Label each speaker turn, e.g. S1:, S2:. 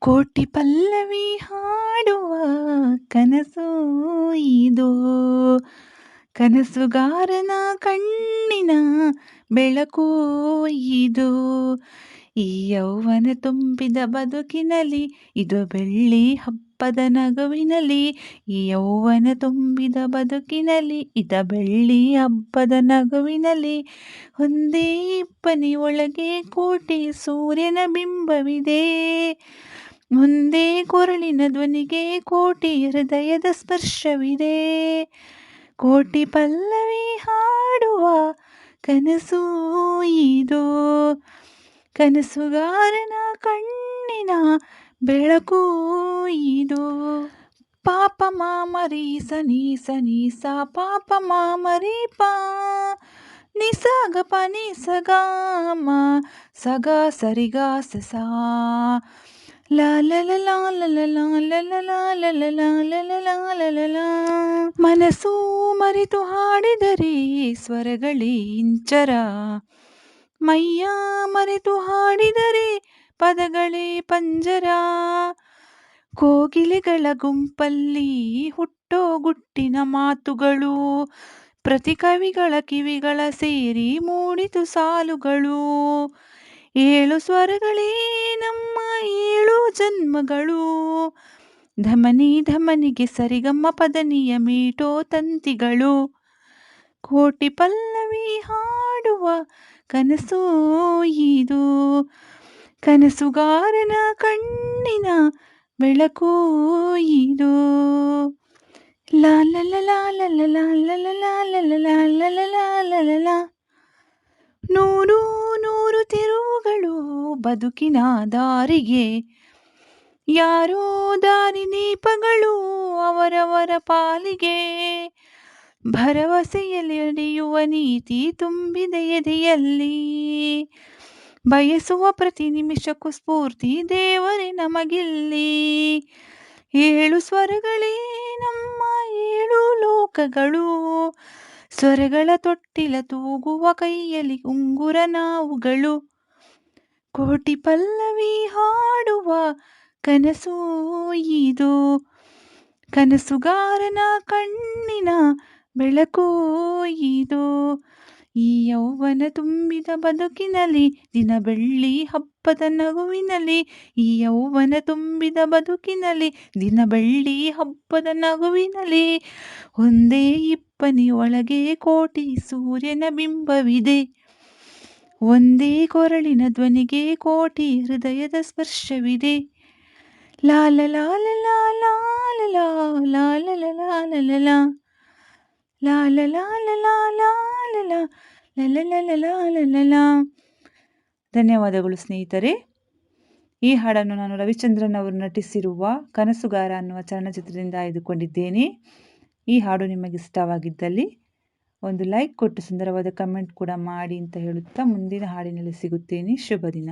S1: ಕೋಟಿ ಪಲ್ಲವಿ ಹಾಡುವ ಕನಸು ಇದು, ಕನಸುಗಾರನ ಕಣ್ಣಿನ ಬೆಳಕು ಇದು. ಈ ಯೌವನ ತುಂಬಿದ ಬದುಕಿನಲ್ಲಿ ಇದು ಬೆಳ್ಳಿ ಹಬ್ಬದ ನಗುವಿನಲ್ಲಿ, ಈ ಯೌವನ ತುಂಬಿದ ಬದುಕಿನಲ್ಲಿ ಇದ ಬೆಳ್ಳಿ ಹಬ್ಬದ ನಗುವಿನಲ್ಲಿ. ಒಂದೇ ಇಬ್ಬನಿ ಒಳಗೆ ಕೋಟಿ ಸೂರ್ಯನ ಬಿಂಬವಿದೆ, ಒಂದೇ ಕೊರಳಿನ ಧ್ವನಿಗೆ ಕೋಟಿ ಹೃದಯದ ಸ್ಪರ್ಶವಿದೆ. ಕೋಟಿ ಪಲ್ಲವಿ ಹಾಡುವ ಕನಸು ಇದು, ಕನಸುಗಾರನ ಕಣ್ಣಿನ ಬೆಳಕು ಇದು. ಪಾಪ ಮಾಮರಿ ಸನಿ ಸನಿ ಸ ಪಾಪ ಮಾಮರಿ ಪಾ ನಿಸಗ ಪ ನಿಸಗ ಮ ಸಗ ಸರಿಗ ಸಸಾ ಲಾ ಲ ಲ ಲಾ ಲ ಲ ಲಾ ಲ ಲ ಲಾ ಲ ಲ ಲಾ ಲ ಲ ಲಾ ಲ ಲ ಲಾ. ಮನಸ್ಸು ಮರೆತು ಹಾಡಿದರೆ ಸ್ವರಗಳೇ ಇಂಚರ, ಮೈಯ ಮರೆತು ಹಾಡಿದರೆ ಪದಗಳೇ ಪಂಜರ. ಕೋಗಿಲೆಗಳ ಗುಂಪಲ್ಲಿ ಹುಟ್ಟೋ ಗುಟ್ಟಿನ ಮಾತುಗಳು, ಪ್ರತಿ ಕವಿಗಳ ಕಿವಿಗಳ ಸೇರಿ ಮೂಡಿತು ಸಾಲುಗಳು. ಏಳು ಸ್ವರಗಳೇ ನಮ್ಮ ಏಳು ಜನ್ಮಗಳು, ಧಮನಿ ಧಮನಿಗೆ ಸರಿಗಮ್ಮ ಪದನಿಯ ಮೀಟೋ ತಂತಿಗಳು. ಕೋಟಿ ಪಲ್ಲವಿ ಹಾಡುವ ಕನಸು ಇದು, ಕನಸುಗಾರನ ಕಣ್ಣಿನ ಬೆಳಕು ಇದು. ಲಾ ಲ ಲ ಲಾ ಲ ಲ ಲಾ ಲ ಲ ಲಾ ಲ ಲ ಲಾ ಲ ಲ ಲಾ ಲ ಲ ಲಾ. ನೂರು ನೂರು ತಿರುವುಗಳು ಬದುಕಿನ ದಾರಿಗೆ, ಯಾರೋ ದಾರಿ ದೀಪಗಳು ಅವರವರ ಪಾಲಿಗೆ. ಭರವಸೆಯಲ್ಲಿ ನಡೆಯುವ ನೀತಿ ತುಂಬಿದ ಎದೆಯಲ್ಲಿ, ಬಯಸುವ ಪ್ರತಿ ನಿಮಿಷಕ್ಕೂ ಸ್ಫೂರ್ತಿ ದೇವರೇ ನಮಗಿಲ್ಲಿ. ಏಳು ಸ್ವರಗಳೇ ನಮ್ಮ ಏಳು ಲೋಕಗಳು, ಸ್ವರಗಳ ತೊಟ್ಟಿಲ ತೂಗುವ ಕೈಯಲ್ಲಿ ಉಂಗುರ ನಾವುಗಳು. ಕೋಟಿ ಪಲ್ಲವಿ ಹಾಡುವ ಕನಸು ಇದು, ಕನಸುಗಾರನ ಕಣ್ಣಿನ ಬೆಳಕು ಇದು. ಈ ಯೌವನ ತುಂಬಿದ ಬದುಕಿನಲ್ಲಿ ದಿನ ಬೆಳ್ಳಿ ಹಬ್ಬದ ನಗುವಿನಲ್ಲಿ, ಈ ಯೌವನ ತುಂಬಿದ ಬದುಕಿನಲ್ಲಿ ದಿನ ಬೆಳ್ಳಿ ಹಬ್ಬದ ನಗುವಿನಲ್ಲಿ. ಒಂದೇ ಇಬ್ಬನಿ ಒಳಗೆ ಕೋಟಿ ಸೂರ್ಯನ ಬಿಂಬವಿದೆ, ಒಂದೇ ಕೊರಳಿನ ಧ್ವನಿಗೆ ಕೋಟಿ ಹೃದಯದ ಸ್ಪರ್ಶವಿದೆ. ಲಾ ಲ ಲಾ ಲ ಲಾ ಲಾ ಲ ಲಾ ಲಾ ಲ ಲ ಲಾ ಲ ಲ ಲಾ ಲಾ ಲ ಲಾ ಲ ಲಾ ಲಾ ಲ ಲಾ ಲ ಲ ಲ ಲ ಲಾ ಲ ಲ ಲಾ. ಧನ್ಯವಾದಗಳು ಸ್ನೇಹಿತರೆ. ಈ ಹಾಡನ್ನು ನಾನು ರವಿಚಂದ್ರನ್ ಅವರು ನಟಿಸಿರುವ ಕನಸುಗಾರ ಅನ್ನುವ ಚಲನಚಿತ್ರದಿಂದ ಆಯ್ದುಕೊಂಡಿದ್ದೇನೆ. ಈ ಹಾಡು ನಿಮಗೆ ಇಷ್ಟವಾಗಿದ್ದಲ್ಲಿ ಒಂದು ಲೈಕ್ ಕೊಟ್ಟು ಸುಂದರವಾದ ಕಮೆಂಟ್ ಕೂಡ ಮಾಡಿ ಅಂತ ಹೇಳುತ್ತಾ ಮುಂದಿನ ಹಾಡಿನಲ್ಲಿ ಸಿಗುತ್ತೇನೆ. ಶುಭ ದಿನ.